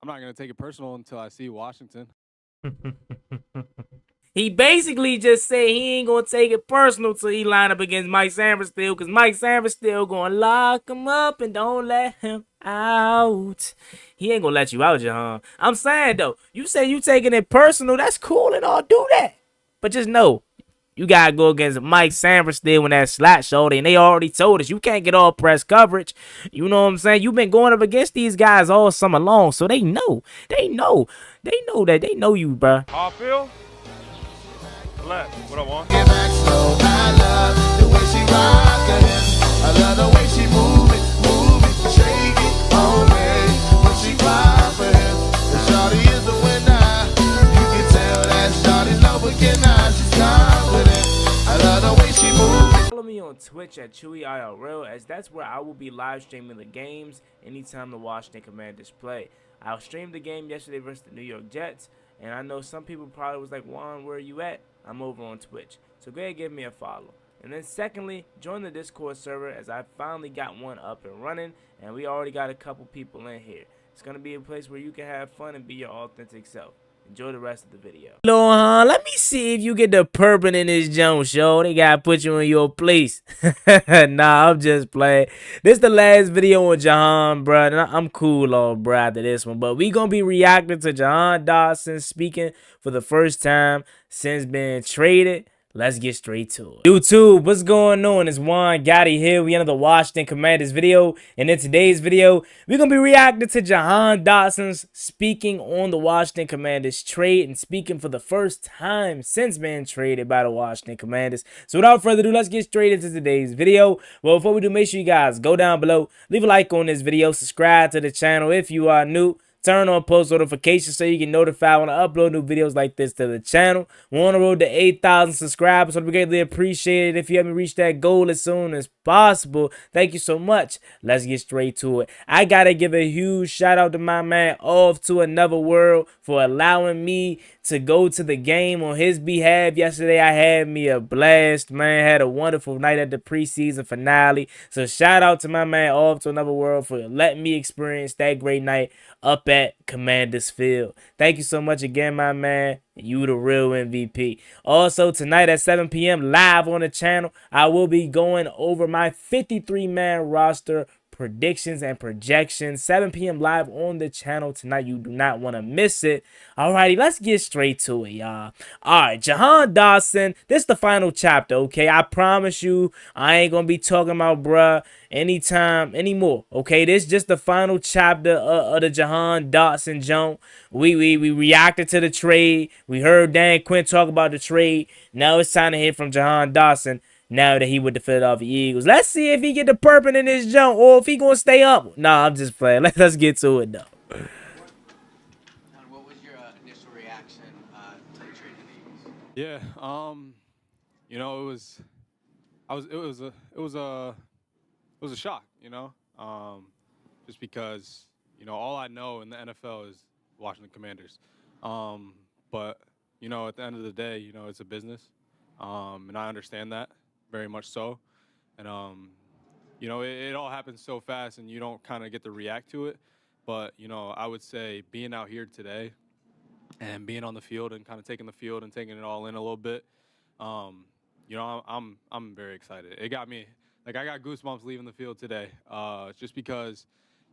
I'm not gonna take it personal until I see Washington. He basically just said he ain't gonna take it personal till he line up against Mike Sainristil, because Mike Sainristil gonna lock him up and don't let him out. He ain't gonna let you out, Jahan. I'm saying though, you say you taking it personal, that's cool and all, do that. But just know, you gotta go against Mike Sainristil in that slot shoulder, and they already told us you can't get all press coverage. You know what I'm saying? You've been going up against these guys all summer long, so they know you, bruh. How I feel? Left. What I want? Get back slow. I love the way she rock it. I love the way she move it, shake it on me. When she cry for him, the shawty is the winner. You can tell that shawty love again now. She's confident. I love the way she move it. Follow me on Twitch at ChewyIRL, as that's where I will be live streaming the games anytime the Washington Commanders play. I streamed the game yesterday versus the New York Jets, and I know some people probably was like, Juan, where are you at? I'm over on Twitch. So go ahead and give me a follow. And then secondly, join the Discord server, as I finally got one up and running, and we already got a couple people in here. It's going to be a place where you can have fun and be your authentic self. Enjoy the rest of the video. Lohan, let me see if you get the purping in this Jones show. They gotta put you in your place. Nah, I'm just playing. This the last video on Jahan, bro. I'm cool on bro after this one. But we gonna be reacting to Jahan Dotson speaking for the first time since being traded. Let's get straight to it. YouTube, what's going on? It's Juan Gotti here. We under the Washington Commanders video. And in today's video, we're going to be reacting to Jahan Dotson's speaking on the Washington Commanders trade, and speaking for the first time since being traded by the Washington Commanders. So without further ado, let's get straight into today's video. Well, before we do, make sure you guys go down below, leave a like on this video, subscribe to the channel if you are new. Turn on post notifications so you get notified when I upload new videos like this to the channel. We're on the road to 8,000 subscribers, so we greatly appreciate it if you haven't reached that goal as soon as possible. Thank you so much. Let's get straight to it. I gotta give a huge shout out to my man Off to Another World for allowing me to go to the game on his behalf yesterday. I had me a blast, man. Had a wonderful night at the preseason finale. So shout out to my man Off to Another World for letting me experience that great night up at Commanders Field. Thank you so much again, my man. You the real MVP. Also, tonight at 7 p.m. live on the channel, I will be going over my 53-man roster predictions and projections. 7 p.m. live on the channel tonight. You do not want to miss it. Alrighty, let's get straight to it, y'all. Alright, Jahan Dotson. This is the final chapter, okay? I promise you, I ain't gonna be talking about bruh anytime anymore, okay? This is just the final chapter of the Jahan Dotson jump. We reacted to the trade. We heard Dan Quinn talk about the trade. Now it's time to hear from Jahan Dotson now that he with the Philadelphia Eagles. Let's see if he get the purping in this jump or if he gonna stay up. Nah, I'm just playing. Let's get to it, though. What was your initial reaction to the trade to the Eagles? Yeah, you know, it was a shock, you know, just because, you know, all I know in the NFL is Washington Commanders. But, you know, at the end of the day, you know, it's a business, and I understand that very much so. And, you know, it all happens so fast and you don't kind of get to react to it. But, you know, I would say being out here today and being on the field and kind of taking the field and taking it all in a little bit, you know, I'm very excited. It got me, like, I got goosebumps leaving the field today, just because,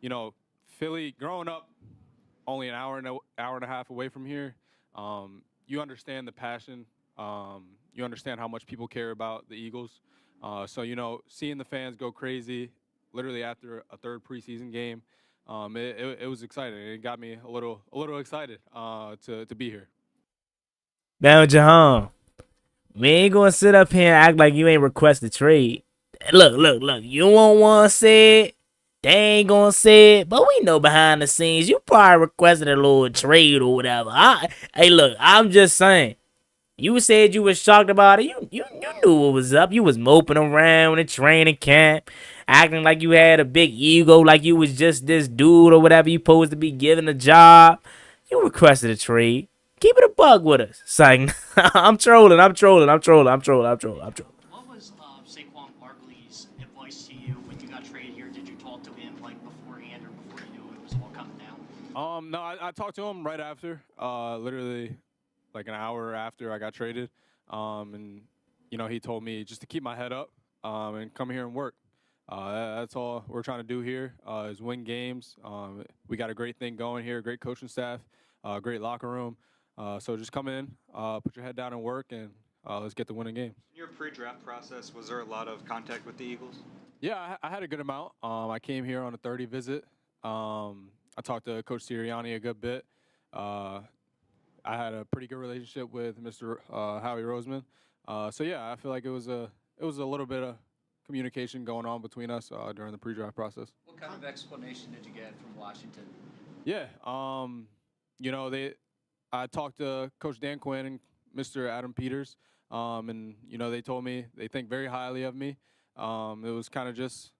you know, Philly, growing up only an hour and a half away from here, you understand the passion. You understand how much people care about the Eagles. So, you know, seeing the fans go crazy literally after a third preseason game, it was exciting. It got me a little excited to be here. Now, Jahan, we ain't gonna sit up here and act like you ain't request a trade. Look. You won't want to say it. They ain't gonna say it, but we know behind the scenes you probably requested a little trade or whatever. Hey, look, I'm just saying. You said you was shocked about it. You knew what was up. You was moping around in training camp, acting like you had a big ego, like you was just this dude or whatever you supposed to be given a job. You requested a trade. Keep it a bug with us. It's like, I'm trolling. What was Saquon Barkley's advice to you when you got traded here? Did you talk to him like beforehand or before you knew it was all coming No, I talked to him right after, literally like an hour after I got traded. And, he told me just to keep my head up and come here and work. That's all we're trying to do here is win games. We got a great thing going here, great coaching staff, great locker room. So just come in, put your head down and work, and let's get the winning games. In your pre-draft process, was there a lot of contact with the Eagles? Yeah, I had a good amount. I came here on a 30 visit. I talked to Coach Sirianni a good bit. I had a pretty good relationship with Mr. Howie Roseman. So yeah, I feel like it was a little bit of communication going on between us during the pre-draft process. What kind of explanation did you get from Washington? Yeah, I talked to Coach Dan Quinn and Mr. Adam Peters, and they told me they think very highly of me. It was kind of just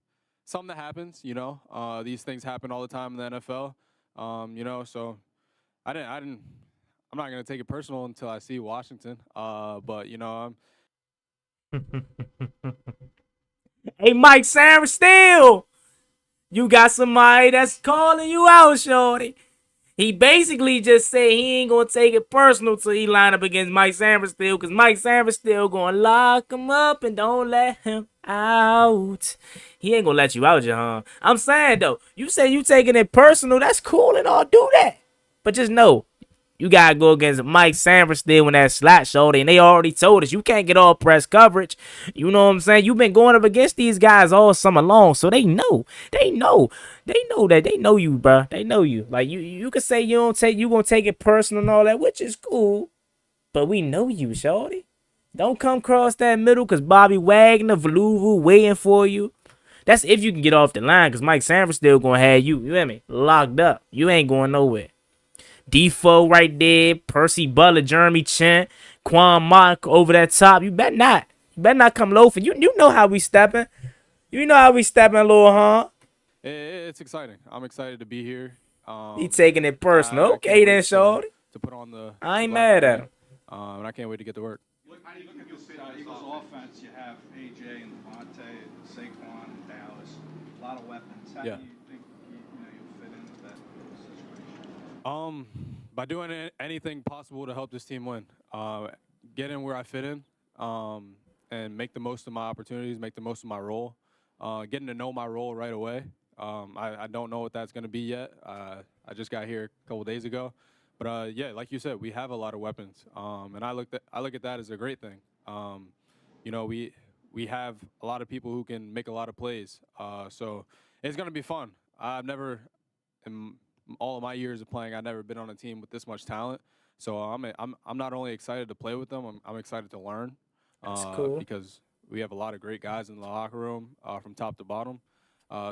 something that happens, these things happen all the time in the NFL, so I'm not going to take it personal until I see Washington. But, I'm. Hey, Mike Sarenstein, you got somebody that's calling you out, shorty. He basically just said he ain't going to take it personal till he line up against Mike Sarenstein, because Mike Sarenstein going to lock him up and don't let him out. He ain't going to let you out, Jahan. I'm saying, though, you say you taking it personal. That's cool and all. Do that. But just know, you got to go against Mike Sarenstein when that slot shorty, and they already told us you can't get all press coverage. You know what I'm saying? You've been going up against these guys all summer long, so they know. They know that. They know you, bro. They know you. Like, you can say you gonna take it personal and all that, which is cool, but we know you, shorty. Don't come across that middle, because Bobby Wagner, Valuvu waiting for you. That's if you can get off the line, because Mike Sarenstein gonna have you hear me, locked up. You ain't going nowhere. Defoe right there, Percy Butler, Jeremy Chin, Quan Mock over that top. You better not. You better not come low for you. You know how we stepping. You know how we stepping, Lil Huh? It's exciting. I'm excited to be here. He taking it personal. Okay then, shorty. To put on the. I ain't mad at him. And I can't wait to get to work. How do you look at the Eagles' offense? You have AJ and Devontae, Saquon and Dallas. A lot of weapons. How do you think you'll fit in with that situation? By doing anything possible to help this team win. Get in where I fit in, and make the most of my opportunities, make the most of my role. Getting to know my role right away. I don't know what that's going to be yet. I just got here a couple days ago. But, yeah, like you said, we have a lot of weapons. And I look at that as a great thing. We have a lot of people who can make a lot of plays. So it's going to be fun. I've never, in all of my years of playing, I've never been on a team with this much talent. So I'm not only excited to play with them, I'm excited to learn. That's cool. Because we have a lot of great guys in the locker room from top to bottom.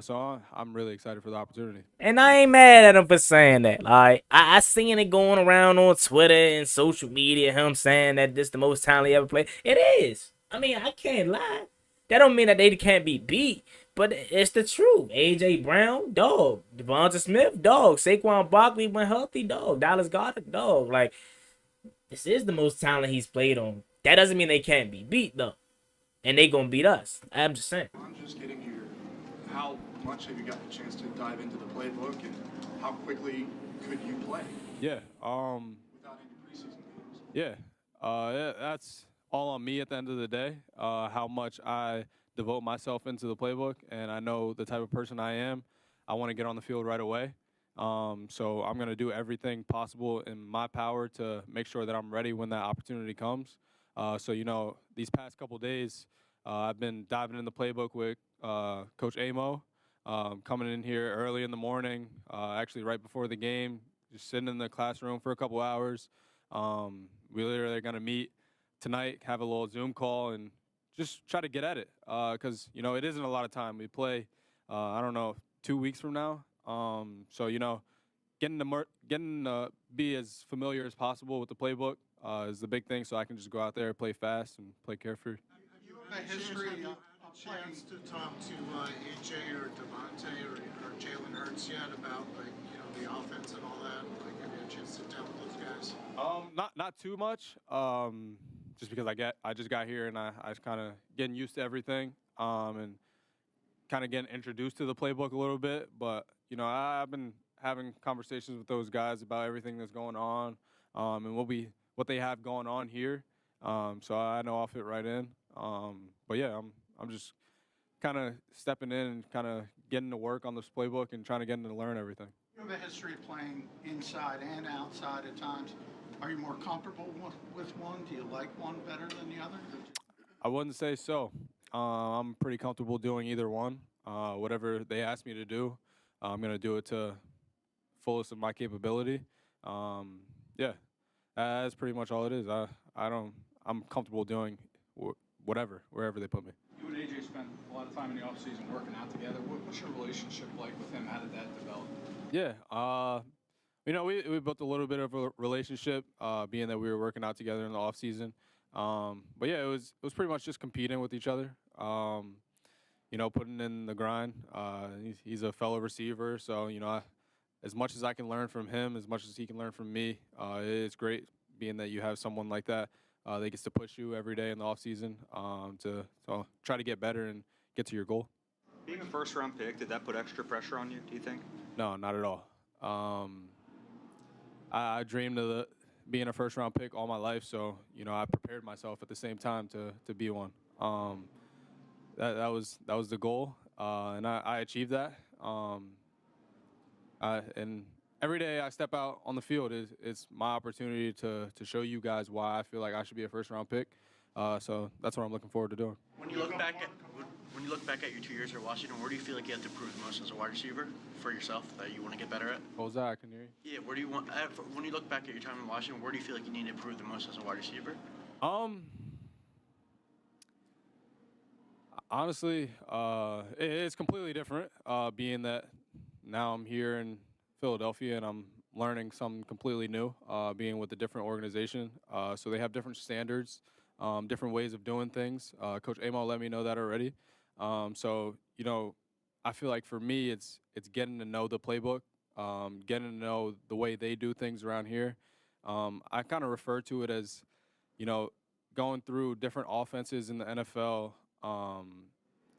So I'm really excited for the opportunity. And I ain't mad at him for saying that. Like, I seen it going around on Twitter and social media, him saying that this the most talent he ever played. It is. I mean, I can't lie. That don't mean that they can't be beat, but it's the truth. A.J. Brown, dog. Devonta Smith, dog. Saquon Barkley went healthy, dog. Dallas Goedert, dog. Like, this is the most talent he's played on. That doesn't mean they can't be beat, though. And they gonna beat us. I'm just saying. I'm just getting here. How much have you gotten a chance to dive into the playbook, and how quickly could you play? Yeah. Without any preseason games. Yeah. That's all on me at the end of the day. How much I devote myself into the playbook, and I know the type of person I am. I want to get on the field right away. So I'm going to do everything possible in my power to make sure that I'm ready when that opportunity comes. So, these past couple days, I've been diving in the playbook with Coach Amo, coming in here early in the morning, actually right before the game, just sitting in the classroom for a couple hours. We literally are going to meet tonight, have a little Zoom call, and just try to get at it because, it isn't a lot of time. We play, 2 weeks from now. So, getting to be as familiar as possible with the playbook is the big thing, so I can just go out there, play fast, and play carefree. Have you had a history of chance to talk to AJ or Devontae or Jalen Hurts yet about the offense and all that? Like, have you had a chance to sit down with those guys? Not too much. Just because I just got here and I was kind of getting used to everything, and kind of getting introduced to the playbook a little bit. But I've been having conversations with those guys about everything that's going on, and what they have going on here. So I know I'll fit right in. But yeah, I'm just kind of stepping in and kind of getting to work on this playbook and trying to get in to learn everything. You have a history of playing inside and outside at times. Are you more comfortable with one? Do you like one better than the other? I wouldn't say so. I'm pretty comfortable doing either one. Whatever they ask me to do, I'm gonna do it to fullest of my capability. Yeah, that's pretty much all it is. I'm comfortable doing whatever, wherever they put me. You and AJ spent a lot of time in the offseason working out together. What's your relationship like with him? How did that develop? Yeah, we built a little bit of a relationship, being that we were working out together in the off season. But yeah, it was pretty much just competing with each other. Putting in the grind. He's a fellow receiver, so as much as I can learn from him, as much as he can learn from me, it's great being that you have someone like that that gets to push you every day in the off season to try to get better and get to your goal. Being a first-round pick, did that put extra pressure on you, do you think? No, not at all. I dreamed of being a first-round pick all my life, so I prepared myself at the same time to be one. That was the goal, and I achieved that. And every day I step out on the field it's my opportunity to show you guys why I feel like I should be a first-round pick. So that's what I'm looking forward to doing. When you look back at your 2 years at Washington, where do you feel like you have to prove the most as a wide receiver for yourself that you want to get better at? What was that? I couldn't hear you. Yeah, where do you want? When you look back at your time in Washington, where do you feel like you need to prove the most as a wide receiver? Honestly, it's completely different. Being that now I'm here in Philadelphia and I'm learning something completely new. Being with a different organization, so they have different standards, different ways of doing things. Coach Amo let me know that already. So I feel like for me, it's getting to know the playbook, getting to know the way they do things around here. I kind of refer to it as, going through different offenses in the NFL.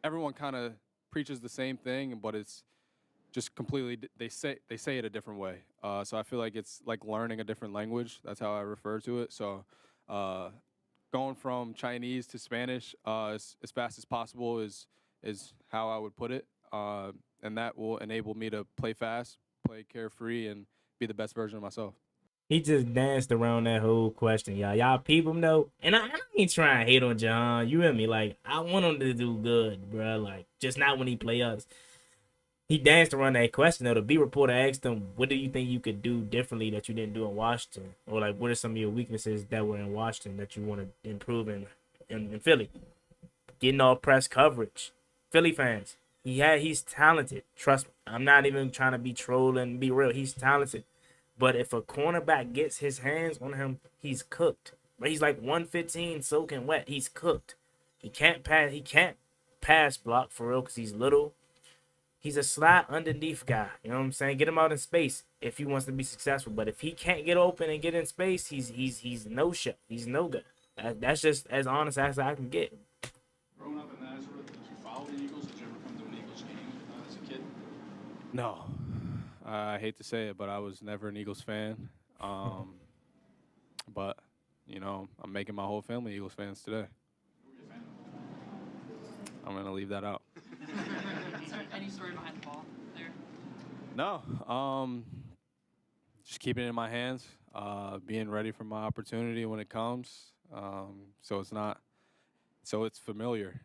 Everyone kind of preaches the same thing, but it's just completely they say it a different way. So I feel like it's like learning a different language. That's how I refer to it. So going from Chinese to Spanish as fast as possible is how I would put it, and that will enable me to play fast, play carefree, and be the best version of myself. He just danced around that whole question, y'all. Y'all peep him though, and I ain't trying to hate on Jahan. You hear me? Like, I want him to do good, bro. Like, just not when he play us. He danced around that question though. The beat reporter asked him, "What do you think you could do differently that you didn't do in Washington, or like, what are some of your weaknesses that were in Washington that you want to improve in Philly?" Getting all press coverage. Philly fans, he's talented. Trust me. I'm not even trying to be trolling. Be real. He's talented. But if a cornerback gets his hands on him, he's cooked. But he's like 115 soaking wet. He's cooked. He can't pass block for real because he's little. He's a slide underneath guy. You know what I'm saying? Get him out in space if he wants to be successful. But if he can't get open and get in space, he's no show. He's no good. That's just as honest as I can get. Growing up in Nazareth, did you follow the Eagles? Did you ever come to an Eagles game as a kid? No. I hate to say it, but I was never an Eagles fan. But, I'm making my whole family Eagles fans today. Who were you a fan of? I'm going to leave that out. Is there any story behind the ball there? No. Just keeping it in my hands, being ready for my opportunity when it comes. So it's familiar.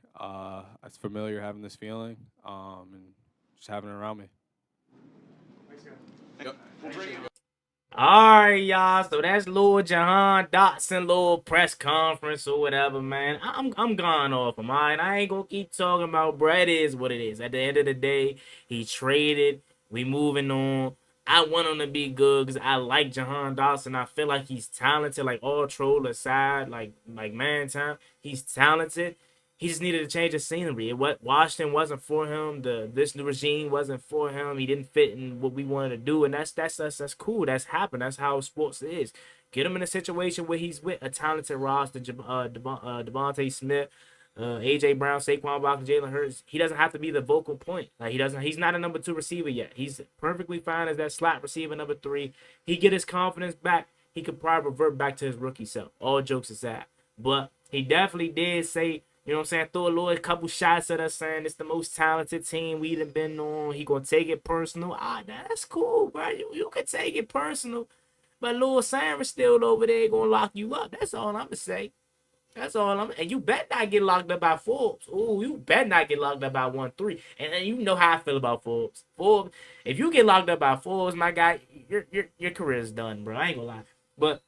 It's familiar having this feeling and just having it around me. Yep. All right, y'all. So that's little Jahan Dotson, little press conference or whatever, man. I'm gone off of mine. I ain't gonna keep talking about, bro. It is what it is. At the end of the day, he traded. We moving on. I want him to be good because I like Jahan Dotson. I feel like he's talented. Like, all troll aside, like man time, he's talented. He just needed to change the scenery. Washington wasn't for him. This regime wasn't for him. He didn't fit in what we wanted to do, and that's cool. That's happened. That's how sports is. Get him in a situation where he's with a talented roster, Devontae Smith, AJ Brown, Saquon Barkley, Jalen Hurts. He doesn't have to be the vocal point. Like he's not a number 2 receiver yet. He's perfectly fine as that slot receiver number 3. He get his confidence back. He could probably revert back to his rookie self. All jokes aside, but he definitely did say, you know what I'm saying, throw a couple shots at us saying it's the most talented team we done been on. He gonna take it personal. That's cool, bro. You can take it personal, but Lil Sam still over there gonna lock you up. That's all I'm gonna say. And you bet not get locked up by Forbes. Ooh, you bet not get locked up by 1-3. And you know how I feel about Forbes. If you get locked up by Forbes, my guy, your career is done, bro. I ain't gonna lie. But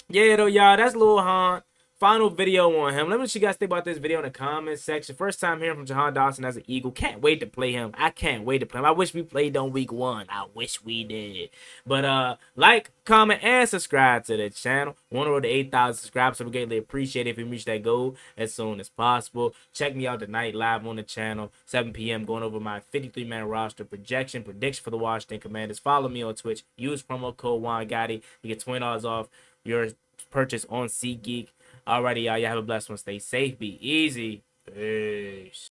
yeah, though, y'all, that's Lil Jahan. Final video on him. Let me know what you guys think about this video in the comments section. First time hearing from Jahan Dotson as an Eagle. Can't wait to play him. I can't wait to play him. I wish we played on week 1. I wish we did. But like, comment, and subscribe to the channel. Want to roll to 8,000 subscribers, so we greatly appreciate it if we reach that goal as soon as possible. Check me out tonight live on the channel, 7 p.m. going over my 53-man roster prediction for the Washington Commanders. Follow me on Twitch. Use promo code JGTS. You get $20 off your purchase on SeatGeek. Alrighty, y'all have a blessed one. Stay safe. Be easy. Peace.